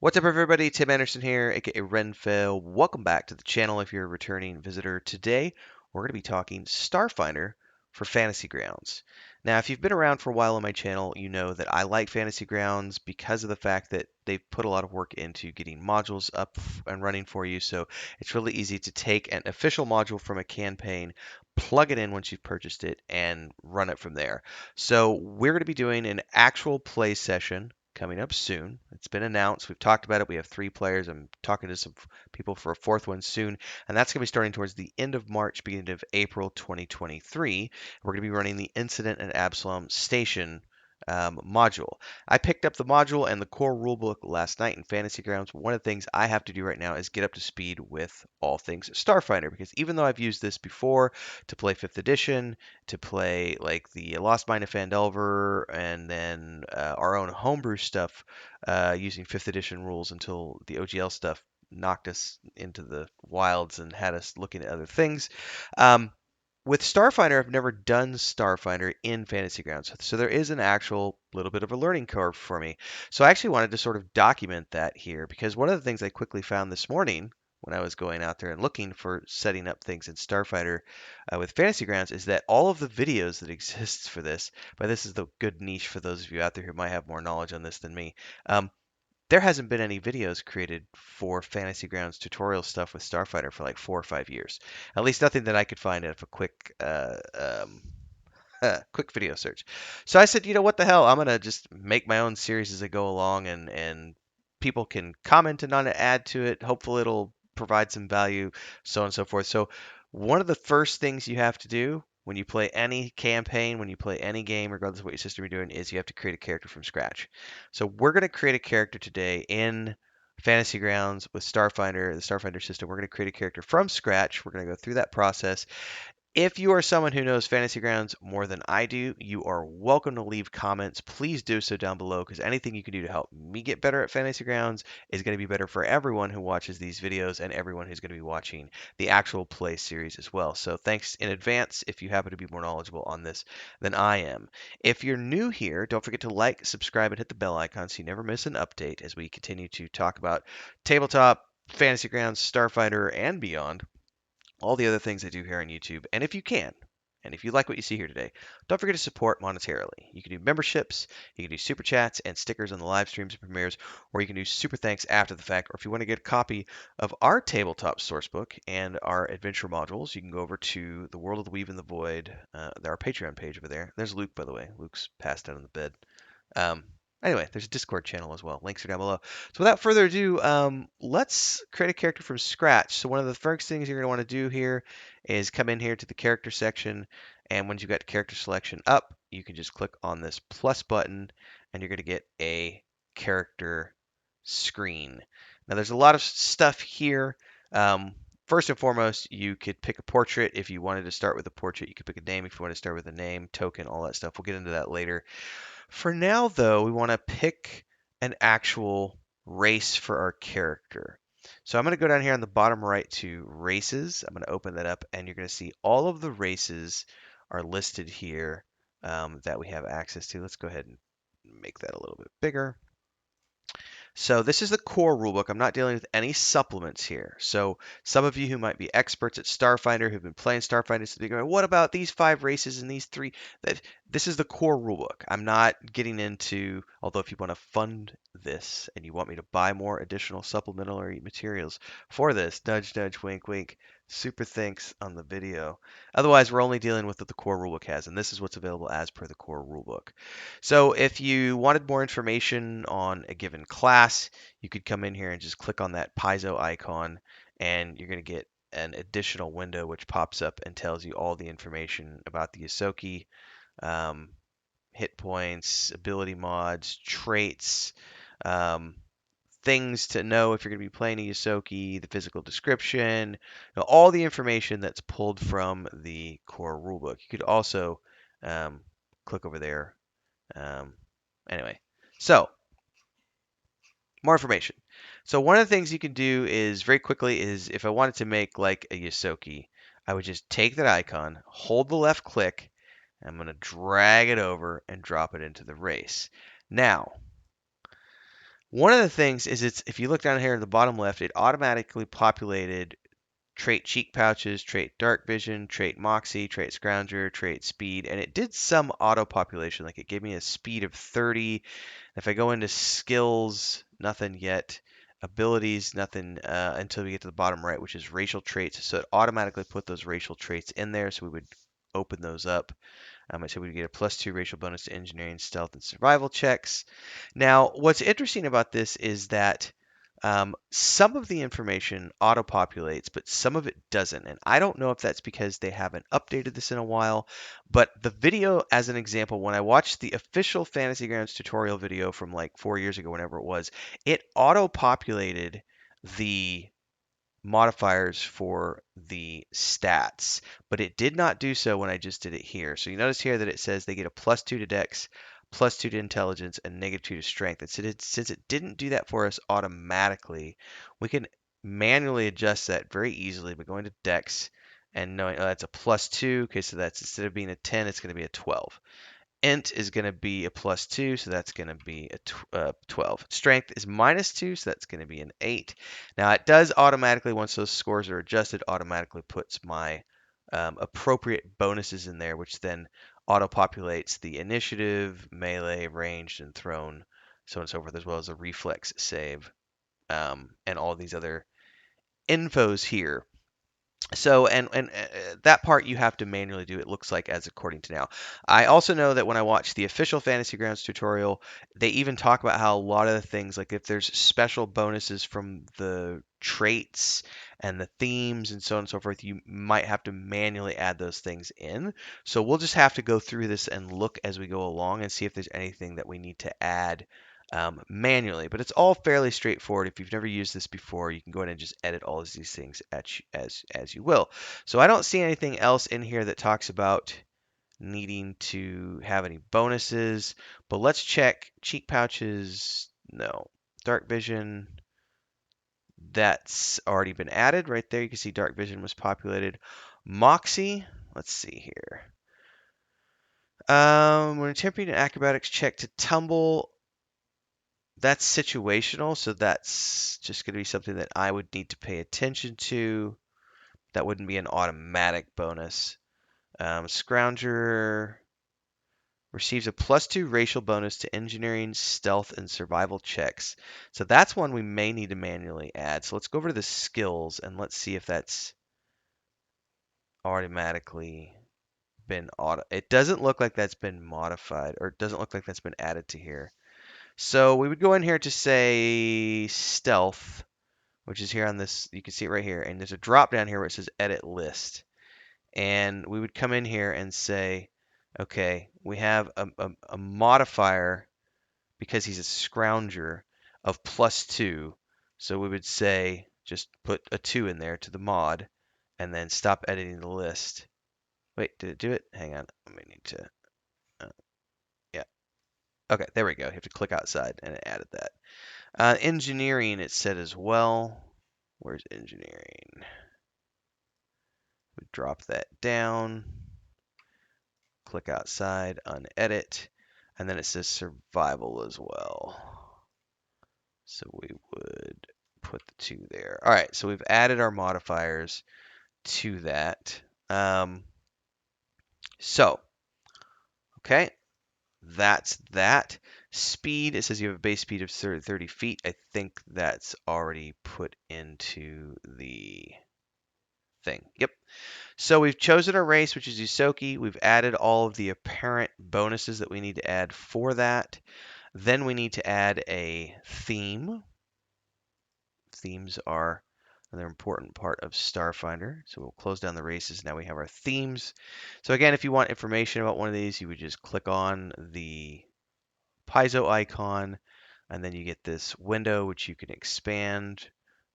What's up, everybody? Tim Anderson here, aka Renfail. Welcome back to the channel if you're a returning visitor. Today, we're going to be talking Starfinder for Fantasy Grounds. Now, if you've been around for a while on my channel, you know that I like Fantasy Grounds because of the fact that they've put a lot of work into getting modules up and running for you. So it's really easy to take an official module from a campaign, plug it in once you've purchased it, and run it from there. So we're going to be doing an actual play session coming up soon. It's been announced. We've talked about it. We have 3 players. I'm talking to some people for a fourth one soon, and that's going to be starting towards the end of March, beginning of April 2023. We're going to be running the Incident at Absalom Station module. I picked up the module and the core rulebook last night in Fantasy Grounds. One of the things I have to do right now is get up to speed with all things Starfinder, because even though I've used this before to play 5th edition, to play like the Lost Mine of Phandelver, and then our own homebrew stuff using 5th edition rules until the OGL stuff knocked us into the wilds and had us looking at other things. Um, with Starfinder, I've never done Starfinder in Fantasy Grounds, so there is an actual little bit of a learning curve for me. So I actually wanted to sort of document that here, because one of the things I quickly found this morning when I was going out there and looking for setting up things in Starfighter with Fantasy Grounds is that all of the videos that exists for this, but this is the good niche for those of you out there who might have more knowledge on this than me. Um, there hasn't been any videos created for Fantasy Grounds tutorial stuff with Starfighter for like 4 or 5 years. At least nothing that I could find out of a quick video search. So I said, you know what the hell? I'm gonna just make my own series as I go along, and people can comment and on it, add to it. Hopefully, it'll provide some value, so on and so forth. So one of the first things you have to do when you play any campaign, when you play any game, regardless of what your system you're doing, is you have to create a character from scratch. So we're gonna create a character today in Fantasy Grounds with Starfinder, the Starfinder system. We're going to create a character from scratch. We're going to go through that process. If you are someone who knows Fantasy Grounds more than I do, you are welcome to leave comments. Please do so down below, because anything you can do to help me get better at Fantasy Grounds is going to be better for everyone who watches these videos and everyone who's going to be watching the actual play series as well. So thanks in advance if you happen to be more knowledgeable on this than I am. If you're new here, don't forget to like, subscribe, and hit the bell icon so you never miss an update as we continue to talk about tabletop, Fantasy Grounds, Starfighter, and beyond, all the other things I do here on YouTube. And if you can, and if you like what you see here today, don't forget to support monetarily. You can do memberships, you can do super chats and stickers on the live streams and premieres, or you can do super thanks after the fact. Or if you want to get a copy of our tabletop sourcebook and our adventure modules, you can go over to the World of the Weave and the Void, our Patreon page over there. There's Luke, by the way. Luke's passed out on the bed. Um, anyway, there's a Discord channel as well. Links are down below. So without further ado, let's create a character from scratch. So one of the first things you're going to want to do here is come in here to the character section, and once you've got character selection up, you can just click on this plus button, and you're going to get a character screen. Now there's a lot of stuff here. First and foremost, you could pick a portrait. If you wanted to start with a portrait, you could pick a name. If you want to start with a name, token, all that stuff. We'll get into that later. For now, though, we want to pick an actual race for our character. So I'm going to go down here on the bottom right to races. I'm going to open that up, and you're going to see all of the races are listed here that we have access to. Let's go ahead and make that a little bit bigger. So this is the core rulebook. I'm not dealing with any supplements here. So some of you who might be experts at Starfinder, who've been playing Starfinder, so they're going, what about these 5 races and these 3? This is the core rulebook. I'm not getting into, although if you want to fund this and you want me to buy more additional supplementary materials for this, nudge, nudge, wink, wink, super thanks on the video. Otherwise, we're only dealing with what the core rulebook has, and this is what's available as per the core rulebook. So if you wanted more information on a given class, you could come in here and just click on that Paizo icon, and you're going to get an additional window which pops up and tells you all the information about the Yosoki, um, hit points, ability mods, traits, um, things to know if you're going to be playing a Yosoki, the physical description, all the information that's pulled from the core rulebook. You could also click over there. um, anyway, so more information. So one of the things you can do is very quickly is if I wanted to make like a Yosoki, I would just take that icon, hold the left click, and I'm going to drag it over and drop it into the race. Now, One of the things is if you look down here at the bottom left, it automatically populated trait cheek pouches, trait dark vision, trait moxie, trait scrounger, trait speed, and it did some auto population. Like it gave me a speed of 30. If I go into skills, nothing yet. Abilities, nothing until we get to the bottom right, which is racial traits. So it automatically put those racial traits in there. So we would open those up. I said we get a +2 racial bonus to engineering, stealth, and survival checks. Now, what's interesting about this is that some of the information auto-populates, but some of it doesn't. And I don't know if that's because they haven't updated this in a while. But the video, as an example, when I watched the official Fantasy Grounds tutorial video from like 4 years ago, whenever it was, it auto-populated the modifiers for the stats, but it did not do so when I just did it here. So you notice here that it says they get a +2 to dex, +2 to intelligence, and -2 to strength. And since it didn't do that for us automatically, we can manually adjust that very easily by going to dex and knowing, oh, that's a +2. Okay, so that's instead of being a 10, it's going to be a 12. Int is going to be a +2, so that's going to be a 12. Strength is -2, so that's going to be an 8. Now it does automatically, once those scores are adjusted, automatically puts my appropriate bonuses in there, which then auto-populates the initiative, melee, ranged, and thrown, so on and so forth, as well as a reflex save, and all these other infos here. So that part you have to manually do, it looks like, as according to now. I also know that when I watched the official Fantasy Grounds tutorial, they even talk about how a lot of the things, like if there's special bonuses from the traits and the themes and so on and so forth, you might have to manually add those things in. So we'll just have to go through this and look as we go along and see if there's anything that we need to add manually. But it's all fairly straightforward. If you've never used this before, you can go in and just edit all of these things as you will. So I don't see anything else in here that talks about needing to have any bonuses. But let's check cheek pouches. No. Dark vision. That's already been added right there. You can see dark vision was populated. Moxie. Let's see here. When attempting an acrobatics check to tumble, that's situational, so that's just going to be something that I would need to pay attention to. That wouldn't be an automatic bonus. Scrounger receives a +2 racial bonus to engineering, stealth, and survival checks. So that's one we may need to manually add. So let's go over to the skills and let's see if that's automatically been auto. It doesn't look like that's been modified, or it doesn't look like that's been added to here. So we would go in here to say stealth, which is here on this. You can see it right here. And there's a drop down here where it says edit list. And we would come in here and say, okay, we have a modifier because he's a scrounger of +2. So we would say, just put a 2 in there to the mod and then stop editing the list. Wait, did it do it? Hang on. I may need to. Uh, yeah. Okay, there we go. You have to click outside and it added that. Engineering, it said as well. Where's engineering? We drop that down, click outside, unedit, and then it says survival as well. So we would put the 2 there. All right, so we've added our modifiers to that. So, okay, that's that. Speed, it says you have a base speed of 30 feet. I think that's already put into the thing. Yep. So we've chosen our race, which is Usoki. We've added all of the apparent bonuses that we need to add for that. Then we need to add a theme. Themes are another important part of Starfinder. So we'll close down the races. Now we have our themes. So again, if you want information about one of these, you would just click on the Paizo icon, and then you get this window, which you can expand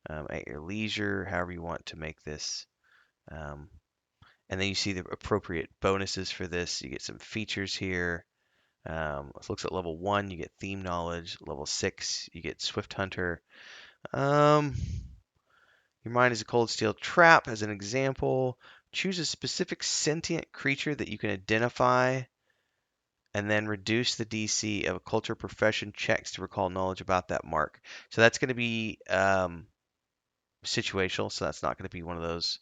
at your leisure, however you want to make this. And then you see the appropriate bonuses for this. You get some features here. It looks at level 1, you get theme knowledge. Level 6, you get Swift Hunter. Your mind is a cold steel trap, as an example. Choose a specific sentient creature that you can identify and then reduce the DC of a culture profession checks to recall knowledge about that mark. So that's going to be situational. So that's not going to be one of those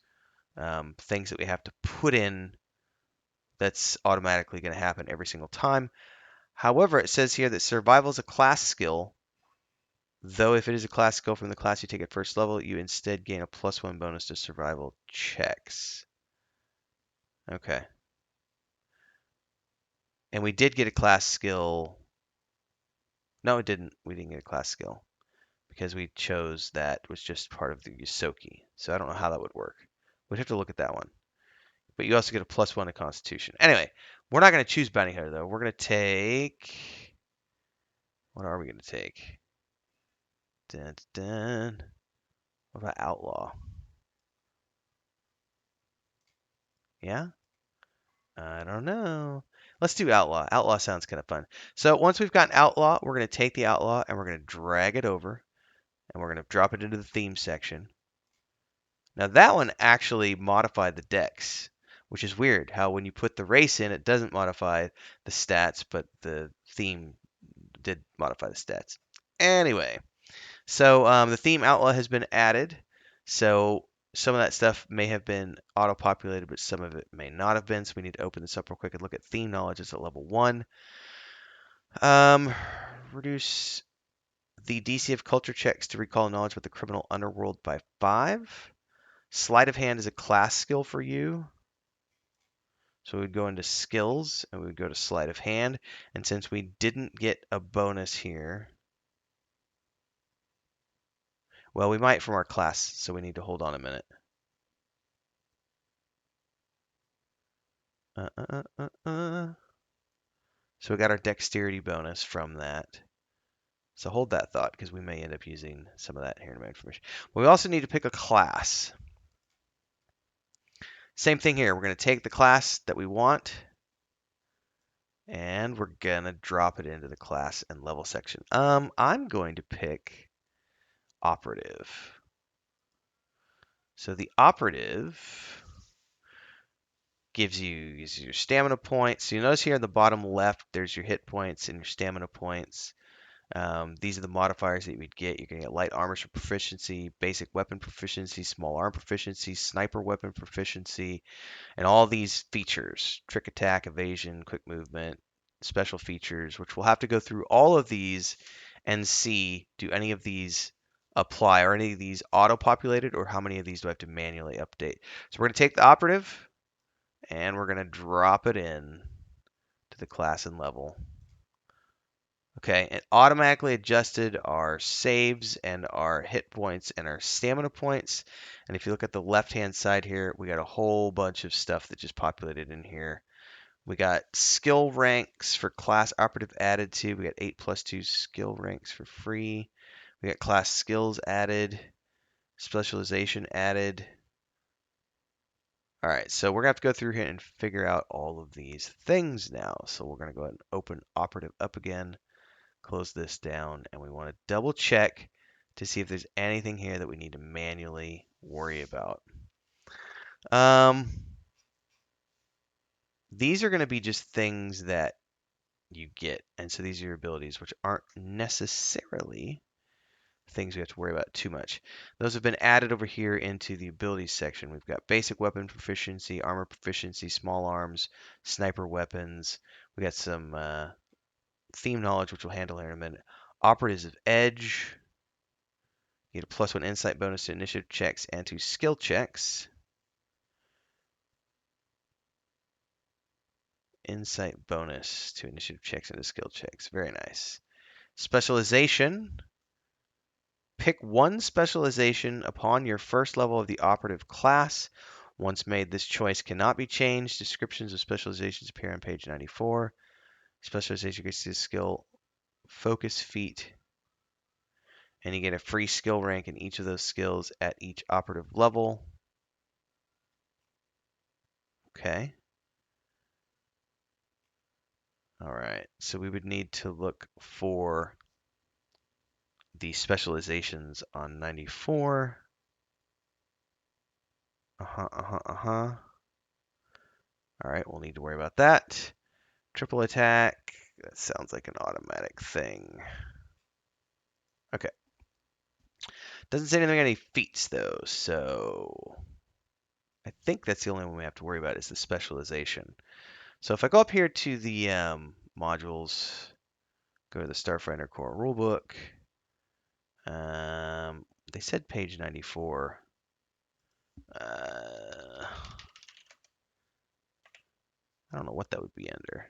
things that we have to put in that's automatically going to happen every single time. However, it says here that survival is a class skill. Though if it is a class skill from the class you take at first level, you instead gain a +1 bonus to survival checks. Okay. And we did get a class skill. No, it didn't. We didn't get a class skill because we chose that was just part of the Yusoki. So I don't know how that would work. We'd have to look at that one. But you also get a +1 to Constitution. Anyway, we're not going to choose Bounty Hunter, though. We're going to take... What are we going to take? Dun, dun. What about Outlaw? Yeah? I don't know. Let's do Outlaw. Outlaw sounds kind of fun. So once we've got Outlaw, we're going to take the Outlaw and we're going to drag it over. And we're going to drop it into the theme section. Now that one actually modified the dex, which is weird. How when you put the race in, it doesn't modify the stats, but the theme did modify the stats. Anyway, so the theme Outlaw has been added. So some of that stuff may have been auto-populated, but some of it may not have been. So we need to open this up real quick and look at theme knowledge. It's at level 1. Reduce the DC of culture checks to recall knowledge about the criminal underworld by 5. Sleight of hand is a class skill for you. So we'd go into skills and we would go to sleight of hand. And since we didn't get a bonus here, well, we might from our class, so we need to hold on a minute. So we got our dexterity bonus from that. So hold that thought because we may end up using some of that here in my information. But we also need to pick a class. Same thing here. We're going to take the class that we want and we're going to drop it into the class and level section. I'm going to pick operative. So the operative gives you your stamina points. So you notice here in the bottom left, there's your hit points and your stamina points. These are the modifiers that you would get. You're going to get light armor proficiency, basic weapon proficiency, small arm proficiency, sniper weapon proficiency, and all these features, trick attack, evasion, quick movement, special features, which we'll have to go through all of these and see, do any of these apply? Are any of these auto-populated, or how many of these do I have to manually update? So we're going to take the operative, and we're going to drop it in to the class and level. Okay, it automatically adjusted our saves and our hit points and our stamina points. And if you look at the left-hand side here, we got a whole bunch of stuff that just populated in here. We got skill ranks for class operative added to. We got 8+2 skill ranks for free. We got class skills added, specialization added. All right, so we're gonna have to go through here and figure out all of these things now. So we're gonna go ahead and open operative up again, close this down, and we want to double check to see if there's anything here that we need to manually worry about. These are going to be just things that you get, and so these are your abilities, which aren't necessarily things we have to worry about too much. Those have been added over here into the abilities section. We've got basic weapon proficiency, armor proficiency, small arms, sniper weapons. We got some theme knowledge, which we'll handle here in a minute. Operatives of edge. You get a +1 insight bonus to initiative checks and to skill checks. Insight bonus to initiative checks and to skill checks. Very nice. Specialization. Pick one specialization upon your first level of the operative class. Once made, this choice cannot be changed. Descriptions of specializations appear on page 94. Specialization gets to skill focus feat, and you get a free skill rank in each of those skills at each operative level. Okay. All right, so we would need to look for the specializations on 94. All right, we'll need to worry about that. Triple attack. That sounds like an automatic thing. Okay. Doesn't say anything on any feats though, so I think that's the only one we have to worry about is the specialization. So if I go up here to the modules, go to the Starfinder core rulebook. They said page 94. I don't know what that would be under.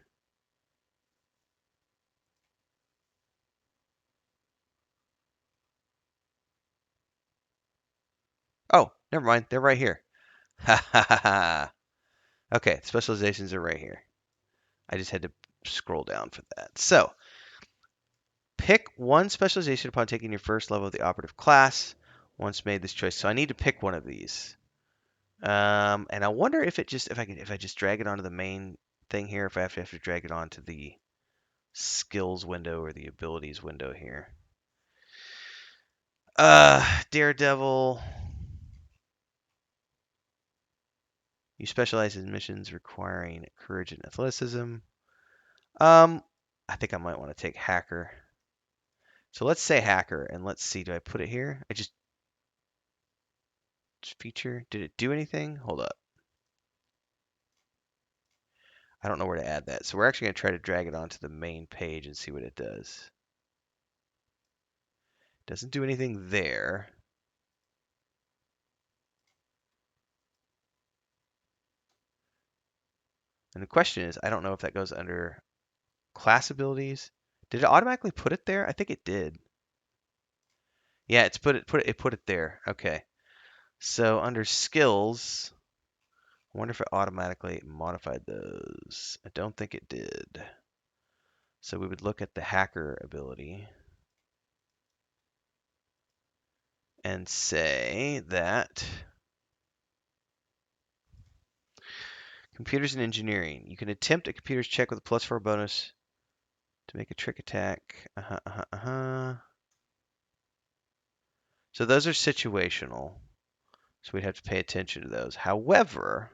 Oh, never mind. They're right here. Ha ha ha ha. Okay, specializations are right here. I just had to scroll down for that. So, pick one specialization upon taking your first level of the operative class. Once made this choice, so I need to pick one of these. And I wonder if it just if I just drag it onto the main thing here, if I have to drag it onto the skills window or the abilities window here. Daredevil. You specialize in missions requiring courage and athleticism. I think I might want to take hacker. So let's say hacker, and let's see. Do I put it here? I just feature. Did it do anything? Hold up. I don't know where to add that. So we're actually going to try to drag it onto the main page and see what it does. Doesn't do anything there. And the question is, I don't know if that goes under class abilities. Did it automatically put it there? I think it did. Yeah, it put it there. Okay. So under skills, I wonder if it automatically modified those. I don't think it did. So we would look at the hacker ability and say that computers and engineering. You can attempt a computer's check with a +4 bonus to make a trick attack. So those are situational. So we'd have to pay attention to those. However,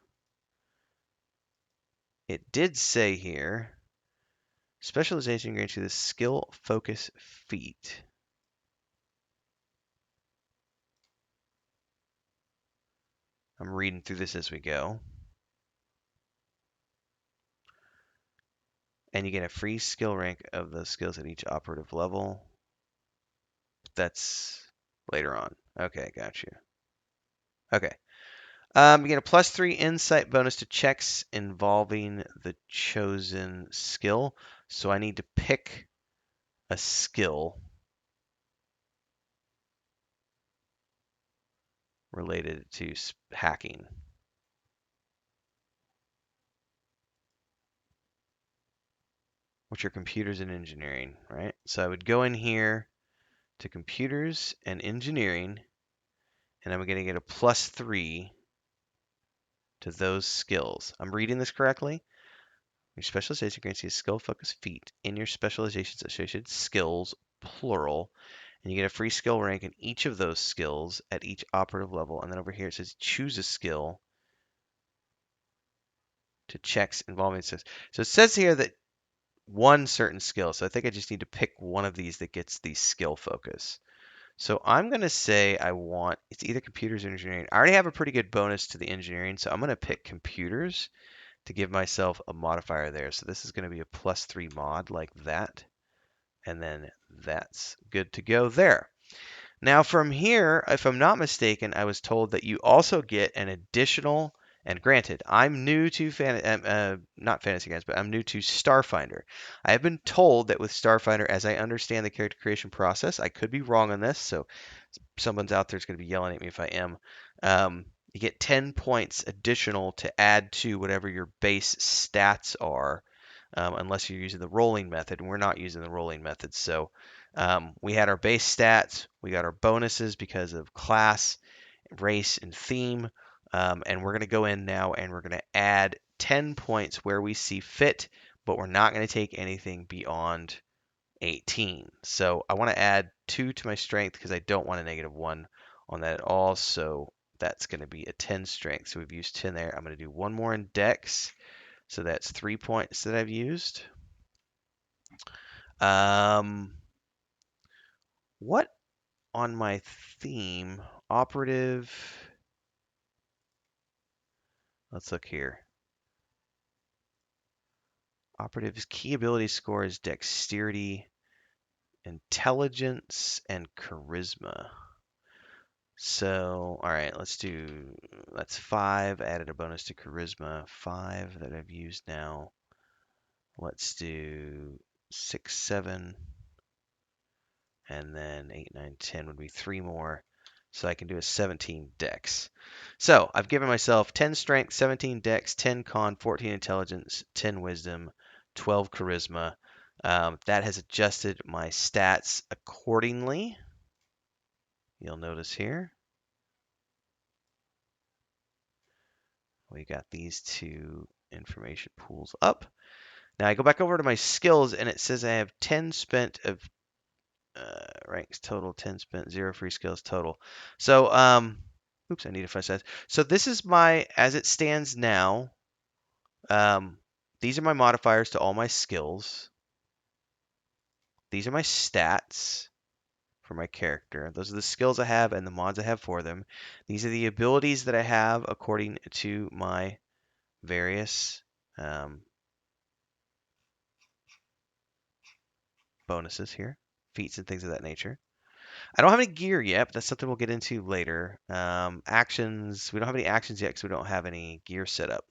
it did say here, specialization grants you the skill focus feat. I'm reading through this as we go. And you get a free skill rank of those skills at each operative level. That's later on. Okay, got you. Okay. You get a +3 insight bonus to checks involving the chosen skill. So I need to pick a skill related to hacking. Which are computers and engineering, right? So I would go in here to computers and engineering, and I'm going to get a +3 to those skills. I'm reading this correctly? Your specialization grants you a skill focused feat in your specialization's associated skills, plural, and you get a free skill rank in each of those skills at each operative level. And then over here it says choose a skill to checks involving this. So it says here that one certain skill. So I think I just need to pick one of these that gets the skill focus. So I'm going to say I want, it's either computers or engineering. I already have a pretty good bonus to the engineering, so I'm going to pick computers to give myself a modifier there. So this is going to be a +3 mod like that. And then that's good to go there. Now from here, if I'm not mistaken, I was told that you also get an additional, and granted, I'm new to not Fantasy Guys, but I'm new to Starfinder. I have been told that with Starfinder, as I understand the character creation process, I could be wrong on this, so someone's out there is going to be yelling at me if I am. You get 10 points additional to add to whatever your base stats are, unless you're using the rolling method, and we're not using the rolling method. So we had our base stats, we got our bonuses because of class, race, and theme, and we're going to go in now and we're going to add 10 points where we see fit, but we're not going to take anything beyond 18. So I want to add 2 to my strength because I don't want a -1 on that at all. So that's going to be a 10 strength. So we've used 10 there. I'm going to do one more in dex. So that's 3 points that I've used. Um, what on my theme? Operative. Let's look here. Operative's key ability score is dexterity, intelligence, and charisma. So, all right, that's 5. Added a bonus to charisma. 5 that I've used now. Let's do 6, 7, and then 8, 9, 10 would be 3 more. So I can do a 17 dex. So I've given myself 10 strength, 17 dex, 10 con, 14 intelligence, 10 wisdom, 12 charisma. That has adjusted my stats accordingly. You'll notice here we got these two information pools up. Now I go back over to my skills and it says I have 10 spent of ranks total, 10 spent, 0 free skills total. So, oops, I need to finish that. So this is my, as it stands now, these are my modifiers to all my skills. These are my stats for my character. Those are the skills I have and the mods I have for them. These are the abilities that I have according to my various bonuses here, feats and things of that nature. I don't have any gear yet, but that's something we'll get into later. Actions, we don't have any actions yet because we don't have any gear set up.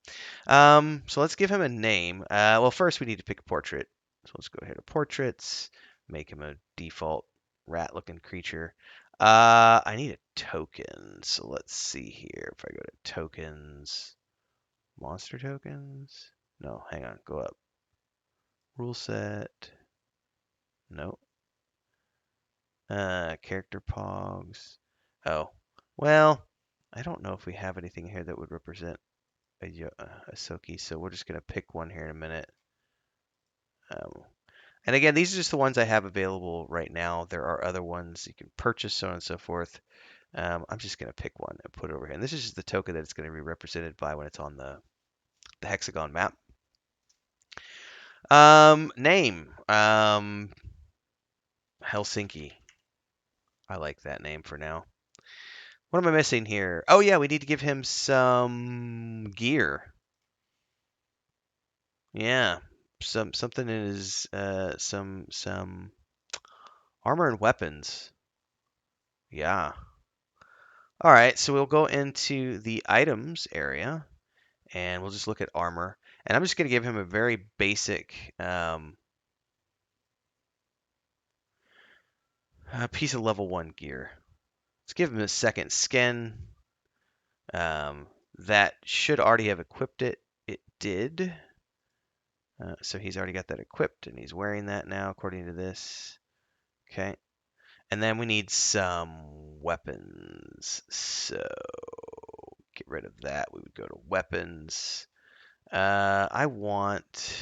So let's give him a name. Well, first we need to pick a portrait. So let's go ahead to portraits, make him a default rat-looking creature. I need a token. So let's see here. If I go to tokens, monster tokens. No, hang on, go up. Rule set. No. Character pogs. Oh, well, I don't know if we have anything here that would represent a Soki, so we're just going to pick one here in a minute. And again, these are just the ones I have available right now. There are other ones you can purchase, so on and so forth. I'm just going to pick one and put it over here. And this is just the token that it's going to be represented by when it's on the hexagon map. Name. Helsinki. I like that name for now. What am I missing here? Oh yeah, we need to give him some gear. Yeah, something in his some armor and weapons. Yeah. All right, so we'll go into the items area and we'll just look at armor. And I'm just going to give him a very basic piece of level 1 gear. Let's give him a second skin. That should already have equipped it. It did. So he's already got that equipped and he's wearing that now according to this. Okay. And then we need some weapons. So get rid of that. We would go to weapons. I want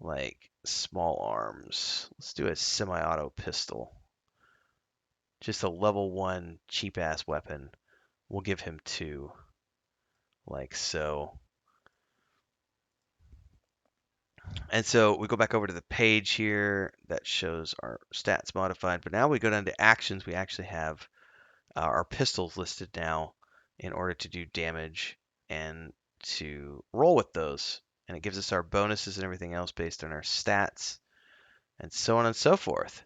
like small arms. Let's do a semi-auto pistol. Just a level 1 cheap ass weapon. We'll give him 2. Like so. And so we go back over to the page here that shows our stats modified. But now we go down to actions. We actually have our pistols listed now in order to do damage and to roll with those. And it gives us our bonuses and everything else based on our stats and so on and so forth.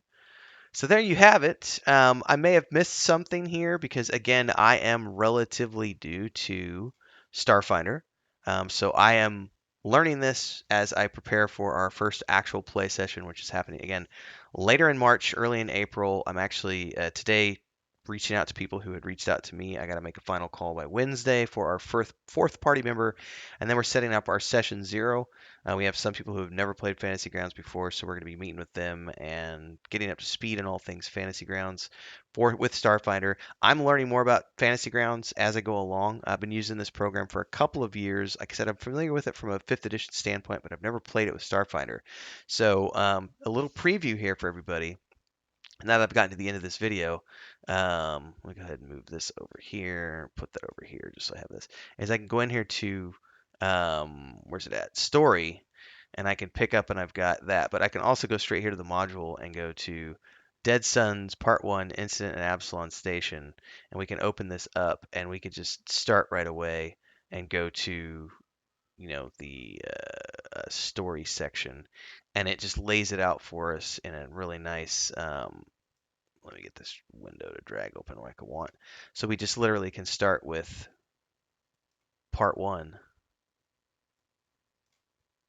So there you have it. I may have missed something here because, again, I am relatively new to Starfinder. So I am learning this as I prepare for our first actual play session, which is happening again later in March, early in April. I'm actually today reaching out to people who had reached out to me. I got to make a final call by Wednesday for our fourth party member, and then we're setting up our session 0. We have some people who have never played Fantasy Grounds before, so we're going to be meeting with them and getting up to speed in all things Fantasy Grounds with Starfinder. I'm learning more about Fantasy Grounds as I go along. I've been using this program for a couple of years. Like I said, I'm familiar with it from a 5th edition standpoint, but I've never played it with Starfinder. So a little preview here for everybody. Now that I've gotten to the end of this video, let me go ahead and move this over here, put that over here, just so I have this. Is I can go in here to where's it at? Story, and I can pick up and I've got that. But I can also go straight here to the module and go to Dead Suns Part 1 Incident at Absalon Station, and we can open this up and we could just start right away and go to, the story section, and it just lays it out for us in a really nice. Let me get this window to drag open like I want. So we just literally can start with Part 1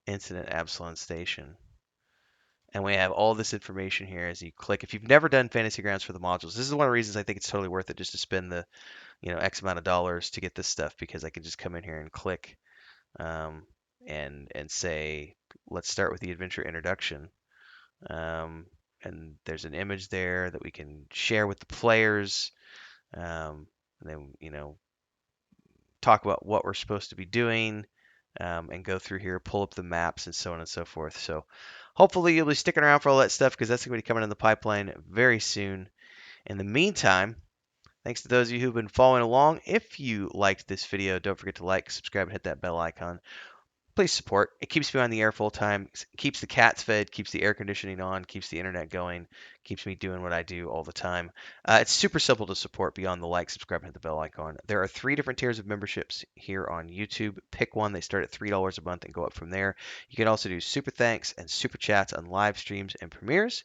Incident at Absalon Station. And we have all this information here as you click. If you've never done Fantasy Grounds for the modules, this is one of the reasons I think it's totally worth it just to spend the, X amount of dollars to get this stuff, because I can just come in here and click, um, and say, let's start with the adventure introduction. And there's an image there that we can share with the players, and then, talk about what we're supposed to be doing, and go through here, pull up the maps, and so on and so forth. So hopefully you'll be sticking around for all that stuff, because that's going to be coming in the pipeline very soon. In the meantime, thanks to those of you who've been following along. If you liked this video, don't forget to like, subscribe, and hit that bell icon. Please support. It keeps me on the air full time, keeps the cats fed, keeps the air conditioning on, keeps the internet going, keeps me doing what I do all the time. It's super simple to support beyond the like, subscribe, and hit the bell icon. There are 3 different tiers of memberships here on YouTube. Pick one. They start at $3 a month and go up from there. You can also do super thanks and super chats on live streams and premieres,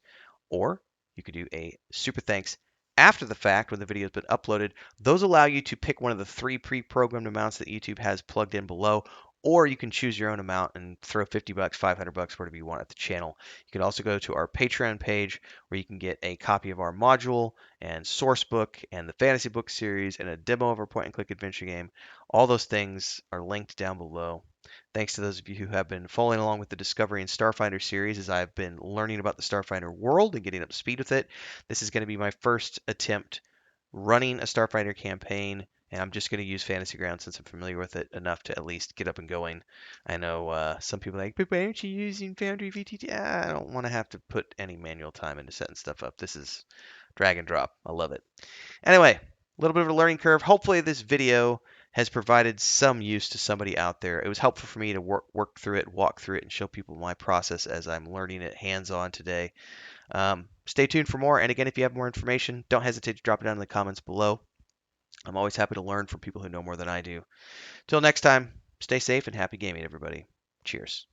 or you could do a super thanks after the fact when the video has been uploaded. Those allow you to pick one of the 3 pre-programmed amounts that YouTube has plugged in below, or you can choose your own amount and throw 50 bucks, 500 bucks, whatever you want at the channel. You can also go to our Patreon page where you can get a copy of our module and source book and the fantasy book series and a demo of our point and click adventure game. All those things are linked down below. Thanks to those of you who have been following along with the Discovery and Starfinder series as I've been learning about the Starfinder world and getting up to speed with it. This is going to be my first attempt running a Starfinder campaign, and I'm just going to use Fantasy Grounds since I'm familiar with it enough to at least get up and going. I know some people are like, but why aren't you using Foundry VTT? I don't want to have to put any manual time into setting stuff up. This is drag and drop. I love it. Anyway, a little bit of a learning curve. Hopefully this video has provided some use to somebody out there. It was helpful for me to work through it, walk through it, and show people my process as I'm learning it hands-on today. Stay tuned for more. And again, if you have more information, don't hesitate to drop it down in the comments below. I'm always happy to learn from people who know more than I do. Till next time, stay safe and happy gaming, everybody. Cheers.